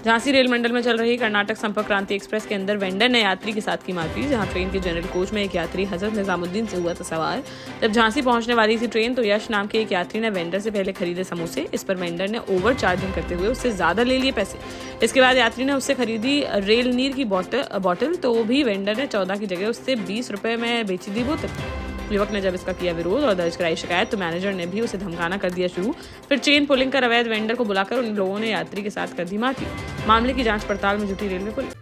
Jhansi rail मंडल में चल रही कर्नाटक संपर्क क्रांति एक्सप्रेस के अंदर वेंडर ने यात्री के साथ की मारपीट। जहां ट्रेन के जनरल कोच में एक यात्री हजरत निजामुद्दीन से हुआ था सवार। जब झांसी पहुंचने वाली थी ट्रेन तो यश नाम के एक यात्री ने वेंडर से पहले खरीदे समोसे। इस पर वेंडर ने ओवर चार्जिंग करते हुए उससे ज्यादा ले लिए पैसे। इसके बाद यात्री ने उससे खरीदी रेल नीर की बॉटल तो भी वेंडर ने 14 की जगह उससे 20 रुपए में बेची दी बोतल। युवक ने जब इसका किया विरोध और दर्ज कराई शिकायत तो मैनेजर ने भी उसे धमकाना कर दिया शुरू। फिर चेन पुलिंग कर अवैध वेंडर को बुलाकर उन लोगों ने यात्री के साथ कर दी मारपीट। मामले की जांच पड़ताल में जुटी रेलवे पुलिस।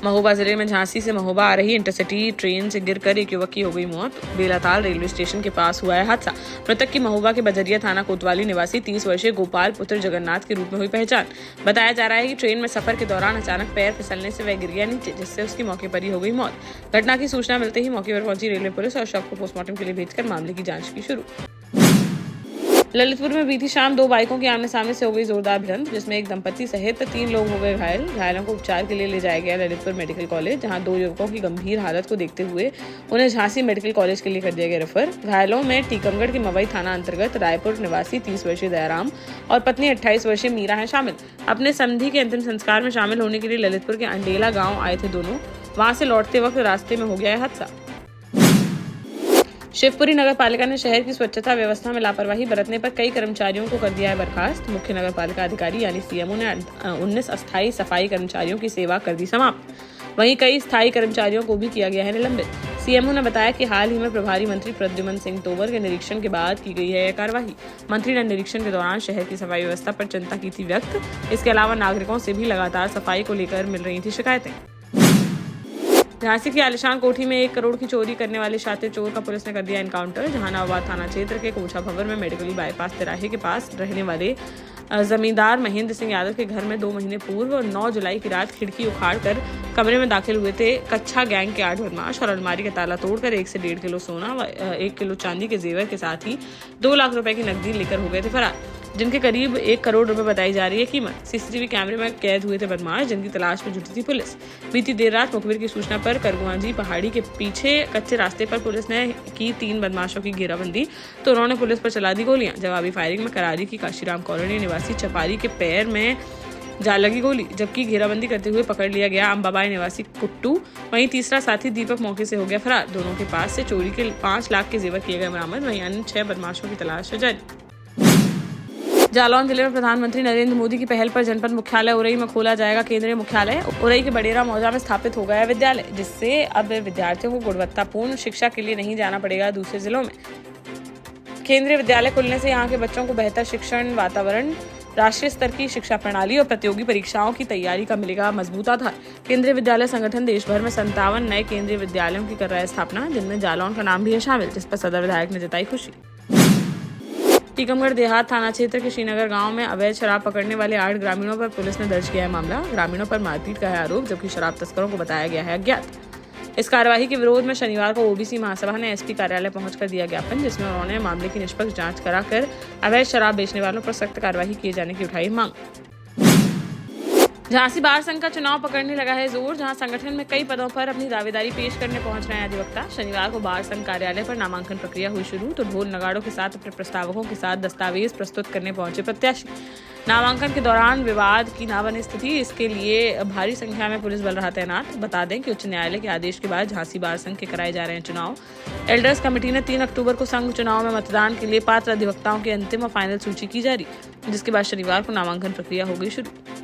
महोबा जिले में झांसी से महोबा आ रही इंटरसिटी ट्रेन से गिरकर एक युवक की हो गई मौत। बेलाताल रेलवे स्टेशन के पास हुआ है हादसा। मृतक की महोबा के बजरिया थाना कोतवाली निवासी 30 वर्षीय गोपाल पुत्र जगन्नाथ के रूप में हुई पहचान। बताया जा रहा है कि ट्रेन में सफर के दौरान अचानक पैर फिसलने से वह गिर गया नीचे, जिससे उसकी मौके पर ही हो गई मौत। घटना की सूचना मिलते ही मौके पर पहुंची रेलवे पुलिस और शव को पोस्टमार्टम के लिए भेजकर मामले की जांच की शुरू। ललितपुर में बीती शाम 2 बाइकों की आमने सामने से हो गई जोरदार भिड़ंत, जिसमें एक दंपति सहित 3 लोग हो गए घायल। घायलों को उपचार के लिए ले जाया गया ललितपुर मेडिकल कॉलेज, जहां 2 युवकों की गंभीर हालत को देखते हुए उन्हें झांसी मेडिकल कॉलेज के लिए कर दिया गया रेफर। घायलों में टीकमगढ़ के मवई थाना अंतर्गत रायपुर निवासी 30 वर्षीय दयाराम और पत्नी 28 वर्षीय मीरा हैं शामिल। अपने समधी के अंतिम संस्कार में शामिल होने के लिए ललितपुर के अंडेला गाँव आए थे दोनों। वहां से लौटते वक्त रास्ते में हो गया है हादसा। शिवपुरी नगर पालिका ने शहर की स्वच्छता व्यवस्था में लापरवाही बरतने पर कई कर्मचारियों को कर दिया है बर्खास्त। मुख्य नगर पालिका अधिकारी यानी सीएमओ ने 19 अस्थायी सफाई कर्मचारियों की सेवा कर दी समाप्त। वहीं कई स्थायी कर्मचारियों को भी किया गया है निलंबित। सीएमओ ने बताया कि हाल ही में प्रभारी मंत्री प्रद्युमन सिंह तोमर के निरीक्षण के बाद की गई है यह कार्यवाही। मंत्री ने निरीक्षण के दौरान शहर की सफाई व्यवस्था पर चिंता की थी व्यक्त। इसके अलावा नागरिकों से भी लगातार सफाई को लेकर मिल रही थी शिकायतें। झांसी की आलिशान कोठी में 1 करोड़ की चोरी करने वाले शातिर चोर का पुलिस ने कर दिया एनकाउंटर। जहानाबाद थाना क्षेत्र के कोछा भवर में मेडिकली बाईपास तिराहे के पास रहने वाले जमींदार महेंद्र सिंह यादव के घर में 2 महीने पूर्व 9 जुलाई की रात खिड़की उखाड़कर कमरे में दाखिल हुए थे कच्छा गैंग के 8 बदमाश और अलमारी का ताला तोड़कर 1 से 1.5 किलो सोना व 1 किलो चांदी के जेवर के साथ ही 2 लाख रुपए की नकदी लेकर हो गए थे फरार, जिनके करीब 1 करोड़ रुपए बताई जा रही है कीमत। सीसीटीवी कैमरे में कैद हुए थे बदमाश, जिनकी तलाश में जुटी थी पुलिस। बीती देर रात मुखबिर की सूचना पर करगुआंजी पहाड़ी के पीछे कच्चे रास्ते पर पुलिस ने की 3 बदमाशों की घेराबंदी तो उन्होंने पुलिस पर चला दी गोलियां। जवाबी फायरिंग में करारी की काशीराम कॉलोनी निवासी चपारी के पैर में जा लगी गोली, जबकि घेराबंदी करते हुए पकड़ लिया गया अंबाबाई निवासी कुट्टू। वहीं तीसरा साथी दीपक मौके से हो गया फरार। दोनों के पास से चोरी के 5 लाख के जेवर किए गए बरामद। वहीं अन्य 6 बदमाशों की तलाश है जारी। जालौन जिले में प्रधानमंत्री नरेंद्र मोदी की पहल पर जनपद मुख्यालय उरई में खोला जाएगा केंद्रीय मुख्यालय। उरई के बडेरा मौजा में स्थापित हो गया है विद्यालय, जिससे अब विद्यार्थियों को गुणवत्तापूर्ण शिक्षा के लिए नहीं जाना पड़ेगा दूसरे जिलों में। केंद्रीय विद्यालय खुलने से यहाँ के बच्चों को बेहतर शिक्षण वातावरण, राष्ट्रीय स्तर की शिक्षा प्रणाली और प्रतियोगी परीक्षाओं की तैयारी का मिलेगा मजबूत आधार। केंद्रीय विद्यालय संगठन देश भर में 57 नए केंद्रीय विद्यालयों की कर रहा है स्थापना, जिनमें जालौन का नाम भी है शामिल, जिस पर सदर विधायक ने जताई खुशी। टीकमगढ़ देहात थाना क्षेत्र के श्रीनगर गांव में अवैध शराब पकड़ने वाले 8 ग्रामीणों पर पुलिस ने दर्ज किया है मामला। ग्रामीणों पर मारपीट का है आरोप, जबकि शराब तस्करों को बताया गया है अज्ञात। इस कार्यवाही के विरोध में शनिवार को ओबीसी महासभा ने एसपी कार्यालय पहुंचकर दिया ज्ञापन, जिसमें उन्होंने मामले की निष्पक्ष जांच कराकर अवैध शराब बेचने वालों पर सख्त कार्रवाई किए जाने की उठाई मांग। झांसी बार संघ का चुनाव पकड़ने लगा है जोर, जहां संगठन में कई पदों पर अपनी दावेदारी पेश करने पहुंच रहे हैं अधिवक्ता। शनिवार को बार संघ कार्यालय पर नामांकन प्रक्रिया हुई शुरू तो ढोल नगाड़ों के साथ अपने प्रस्तावकों के साथ दस्तावेज प्रस्तुत करने पहुंचे प्रत्याशी। नामांकन के दौरान विवाद की न बने स्थिति, इसके लिए भारी संख्या में पुलिस बल रहा तैनात। बता दें कि उच्च न्यायालय के आदेश के बाद झांसी बार संघ के कराए जा रहे हैं चुनाव। एल्डर्स कमेटी ने 3 अक्टूबर को संघ चुनाव में मतदान के लिए पात्र अधिवक्ताओं की अंतिम और फाइनल सूची की जारी, जिसके बाद शनिवार को नामांकन प्रक्रिया हो गई शुरू।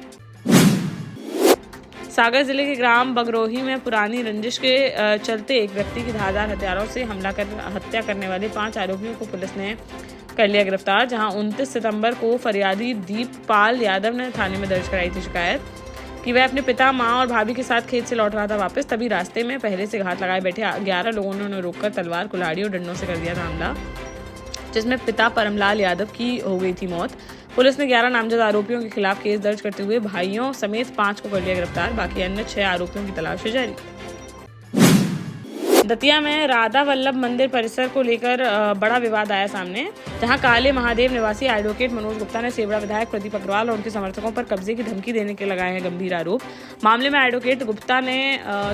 सागर जिले के ग्राम बगरोही में पुरानी रंजिश के चलते एक व्यक्ति की धारदार हथियारों से हमला कर हत्या करने वाले 5 आरोपियों को पुलिस ने कर लिया गिरफ्तार। जहां 29 सितंबर को फरियादी दीपपाल यादव ने थाने में दर्ज कराई थी शिकायत कि वह अपने पिता, मां और भाभी के साथ खेत से लौट रहा था वापस। तभी रास्ते में पहले से घात लगाए बैठे 11 लोगों ने उन्हें रोककर तलवार, कुल्हाड़ी और डंडों से कर दिया था हमला, जिसमें पिता परमलाल यादव की हो गई थी मौत। पुलिस ने 11 नामजद आरोपियों के खिलाफ केस दर्ज करते हुए भाइयों समेत 5 को कर लिया गिरफ्तार। बाकी अन्य 6 आरोपियों की तलाश है जारी। दतिया में राधा वल्लभ मंदिर परिसर को लेकर बड़ा विवाद आया सामने, जहां काले महादेव निवासी एडवोकेट मनोज गुप्ता ने सेवड़ा विधायक प्रदीप अग्रवाल और उनके समर्थकों पर कब्जे की धमकी देने के लगाए हैं गंभीर आरोप। मामले में एडवोकेट गुप्ता ने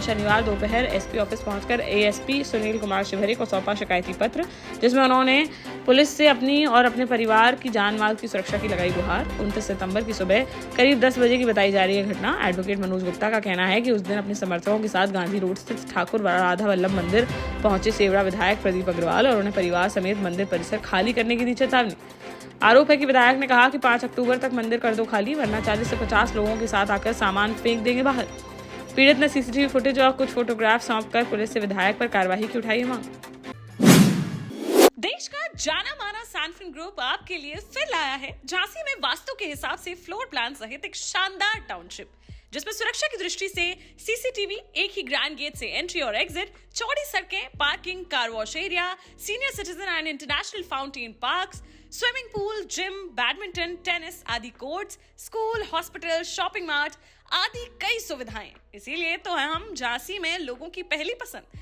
शनिवार दोपहर एसपी ऑफिस पहुंचकर एएसपी सुनील कुमार शिवहरे को सौंपा शिकायती पत्र, जिसमें उन्होंने पुलिस से अपनी और अपने परिवार की जान माल की सुरक्षा की लगाई गुहार। 29 सितंबर की सुबह करीब 10 बजे की बताई जा रही है घटना। एडवोकेट मनोज गुप्ता का कहना है कि उस दिन अपने समर्थकों के साथ गांधी रोड स्थित ठाकुर राधा वल्लभ मंदिर पहुंचे सेवड़ा विधायक प्रदीप अग्रवाल और उन्हें परिवार समेत मंदिर परिसर खाली करने की दी चेतावनी। आरोप है कि विधायक ने कहा कि 5 अक्टूबर तक मंदिर कर दो खाली, वरना 40 से 50 लोगों के साथ आकर सामान फेंक देंगे बाहर। पीड़ित ने सीसीटीवी फुटेज और कुछ फोटोग्राफ सौंपकर पुलिस से विधायक पर कार्रवाई की उठाई मांग। देश का जाना माना सैनफिन ग्रुप आपके लिए फिर लाया है झांसी में वास्तु के हिसाब से फ्लोर प्लान सहित एक शानदार टाउनशिप, जिसमें सुरक्षा की दृष्टि से सीसीटीवी, एक ही ग्रैंड गेट से एंट्री और एग्जिट, चौड़ी सड़कें, parking, car wash area, senior citizen and international fountain parks, swimming pool, gym, badminton, tennis आदि courts, school, hospital, shopping mart आदि कई सुविधाएं। इसीलिए तो हम झांसी में लोगों की पहली पसंद।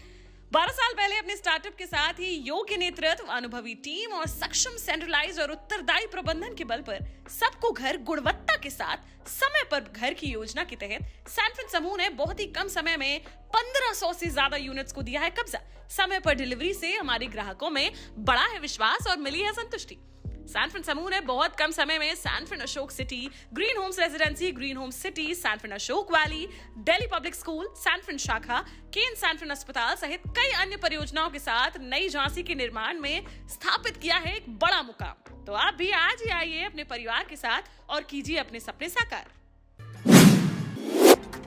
12 साल पहले अपने स्टार्टअप के साथ ही योग्य नेतृत्व, अनुभवी टीम और सक्षम सेंट्रलाइज और उत्तरदायी प्रबंधन के बल पर सबको घर गुणवत्ता के साथ समय पर घर की योजना के तहत सैनफिन समूह ने बहुत ही कम समय में 1500 से ज्यादा यूनिट्स को दिया है कब्जा। समय पर डिलीवरी से हमारे ग्राहकों में बढ़ा है विश्वास और मिली है संतुष्टि। सैनफिन समूह ने बहुत कम समय में Sanfin Ashok city, green homes residency, green homes city, Sanfin Ashok valley, Delhi public school, Sanfin शाखा, केन सैनफिन अस्पताल सहित कई अन्य परियोजनाओं के साथ नई झांसी के निर्माण में स्थापित किया है एक बड़ा मुकाम। तो आप भी आज ही आइए अपने परिवार के साथ और कीजिए अपने सपने साकार।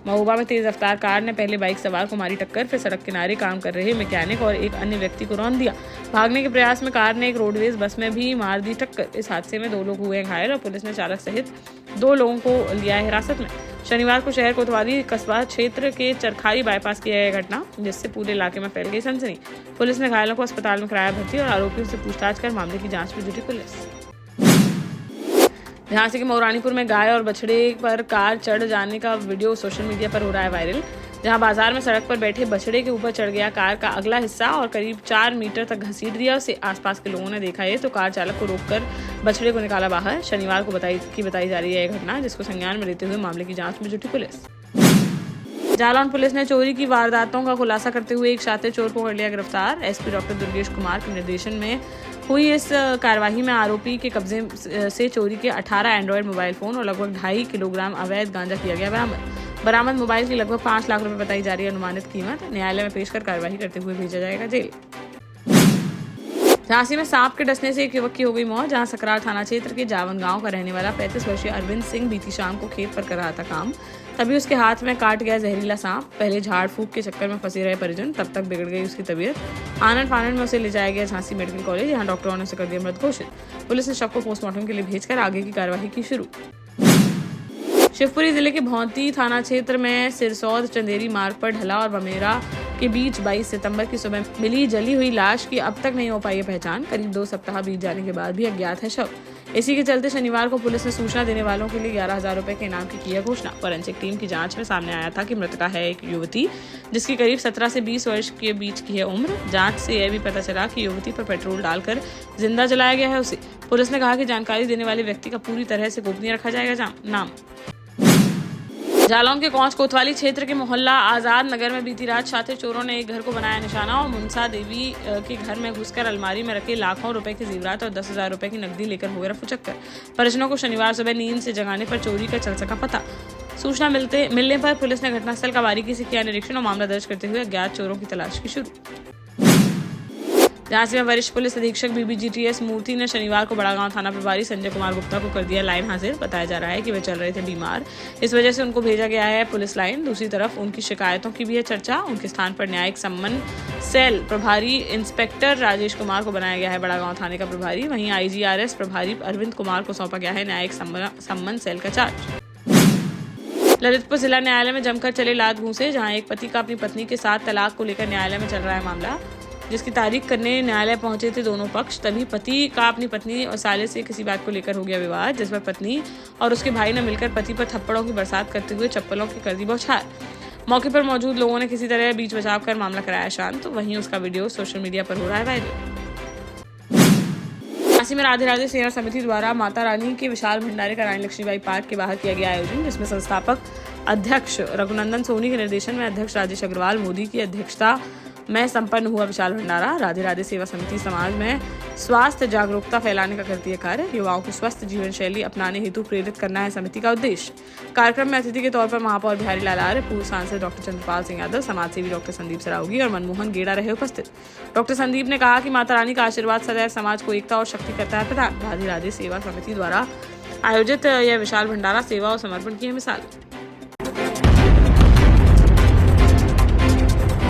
महोबा में तेज रफ्तार कार ने पहले बाइक सवार को मारी टक्कर, फिर सड़क किनारे काम कर रहे मैकेनिक और एक अन्य व्यक्ति को रौंद दिया। भागने के प्रयास में कार ने एक रोडवेज बस में भी मार दी टक्कर। इस हादसे में 2 लोग हुए घायल और पुलिस ने चालक सहित 2 लोगों को लिया है हिरासत में। शनिवार को शहर कोतवाली कस्बा क्षेत्र के चरखारी बाईपास की यह घटना, जिससे पूरे इलाके में फैल गई सनसनी। पुलिस ने घायलों को अस्पताल में कराया भर्ती और आरोपियों से पूछताछ कर मामले की जाँच में जुटी पुलिस। झांसी के मौरानीपुर में गाय और बछड़े पर कार चढ़ जाने का वीडियो सोशल मीडिया पर हो रहा है वायरल। जहां बाजार में सड़क पर बैठे बछड़े के ऊपर चढ़ गया कार का अगला हिस्सा और करीब 4 मीटर तक घसीट दिया उसे। आसपास के लोगों ने देखा तो कार चालक को रोककर बछड़े को निकाला बाहर। शनिवार को बताई जा रही है यह घटना, जिसको संज्ञान में लेते हुए मामले की जाँच में जुटी पुलिस। जालौन पुलिस ने चोरी की वारदातों का खुलासा करते हुए एक शातिर चोर को कर लिया गिरफ्तार। एसपी डॉक्टर दुर्गेश कुमार के निर्देशन में हुई इस कार्यवाही में आरोपी के कब्जे से चोरी के 18 एंड्रॉयड मोबाइल फोन और लगभग 2.5 किलोग्राम अवैध गांजा किया गया बरामद मोबाइल की लगभग 5 लाख रुपए बताई जा रही है अनुमानित कीमत। न्यायालय में पेश कर कार्यवाही करते हुए भेजा जाएगा जेल। झांसी में सांप के डसने से एक युवक की हो गई मौत। जहां सकरार थाना क्षेत्र के जावन गांव का रहने वाला 35 वर्षीय अरविंद सिंह बीती शाम को खेत पर कर रहा था काम, तभी उसके हाथ में काट गया जहरीला सांप। पहले झाड़ फूक के चक्कर में फंसे रहे परिजन, तब तक बिगड़ गई उसकी तबीयत। आनंद फानंद में उसे ले जाया गया झांसी मेडिकल कॉलेज, जहां डॉक्टरों ने उसे कर दिया मृत घोषित। पुलिस ने शव को पोस्टमार्टम के लिए भेजकर आगे की कार्यवाही की शुरू। शिवपुरी जिले के भौंती थाना क्षेत्र में सिरसौद चंदेरी मार्ग पर ढला और बमेरा के बीच 22 सितंबर की सुबह मिली जली हुई लाश की अब तक नहीं हो पाई है पहचान। करीब 2 सप्ताह बीत जाने के बाद भी अज्ञात है शव। इसी के चलते शनिवार को पुलिस ने सूचना देने वालों के लिए 11,000 रुपए के इनाम की है घोषणा। फोरेंसिक टीम की जांच में सामने आया था कि मृतका है एक युवती, जिसकी करीब 17 से 20 वर्ष के बीच की है उम्र। जांच से यह भी पता चला कि युवती पर पेट्रोल डालकर जिंदा जलाया गया है उसे। पुलिस ने कहा कि जानकारी देने वाले व्यक्ति का पूरी तरह से गोपनीय रखा जाएगा नाम। जालौन के कौंच कोतवाली क्षेत्र के मोहल्ला आजाद नगर में बीती रात शातिर चोरों ने एक घर को बनाया निशाना और मुंसा देवी के घर में घुसकर अलमारी में रखे लाखों रुपए के जेवरात और 10,000 रुपए की नकदी लेकर हो गए रफूचक्कर। परिजनों को शनिवार सुबह नींद से जगाने पर चोरी का चल सका पता। सूचना मिलने पर पुलिस ने घटनास्थल का बारीकी से किया निरीक्षण और मामला दर्ज करते हुए अज्ञात चोरों की तलाश की शुरू। झांसी में वरिष्ठ पुलिस अधीक्षक BBGTS मूर्ति ने शनिवार को बड़ागांव थाना प्रभारी संजय कुमार गुप्ता को कर दिया लाइन हाजिर। बताया जा रहा है कि वे चल रहे थे बीमार, इस वजह से उनको भेजा गया है पुलिस लाइन। दूसरी तरफ उनकी शिकायतों की भी है चर्चा। उनके स्थान पर न्यायिक सम्मन सेल प्रभारी इंस्पेक्टर राजेश कुमार को बनाया गया है बड़ागांव थाने का प्रभारी। वहीं IGRS प्रभारी अरविंद कुमार को सौंपा गया है न्यायिक सम्मन सेल का चार्ज। ललितपुर जिला न्यायालय में जमकर चले लात घूंसे, जहां एक पति का अपनी पत्नी के साथ तलाक को लेकर न्यायालय में चल रहा है मामला, जिसकी तारीख करने न्यायालय पहुंचे थे दोनों पक्ष। तभी पति का अपनी पत्नी और साले से किसी बात को लेकर हो गया विवाद, जिस पर पत्नी और उसके भाई ने मिलकर पति पर थप्पड़ों की बरसात करते हुए चप्पलों की कर दी बौछार। मौके पर मौजूद लोगों ने किसी तरह बीच बचाव कर मामला कराया शांत। वहीं उसका वीडियो सोशल मीडिया पर हो रहा है वायरल। झांसी में राधे राधे सेवा समिति द्वारा माता रानी के विशाल भंडारे का रानी लक्ष्मीबाई पार्क के बाहर किया गया आयोजन, जिसमें संस्थापक अध्यक्ष रघुनंदन सोनी के निर्देशन में अध्यक्ष राजेश अग्रवाल मोदी की अध्यक्षता में संपन्न हुआ विशाल भंडारा। राधे राधे सेवा समिति समाज में स्वास्थ्य जागरूकता फैलाने का करती है कार्य। युवाओं को स्वस्थ जीवन शैली अपनाने हेतु प्रेरित करना है समिति का उद्देश्य। कार्यक्रम में अतिथि के तौर पर महापौर बिहारी लाल आर्य, पूर्व सांसद डॉक्टर चंद्रपाल सिंह यादव, समाजसेवी डॉक्टर संदीप सरावगी और मनमोहन गेड़ा रहे उपस्थित। डॉक्टर संदीप ने कहा कि माता रानी का आशीर्वाद सदैव समाज को एकता और शक्ति करता है प्रदान। राधे राधे सेवा समिति द्वारा आयोजित यह विशाल भंडारा सेवा और समर्पण की है मिसाल।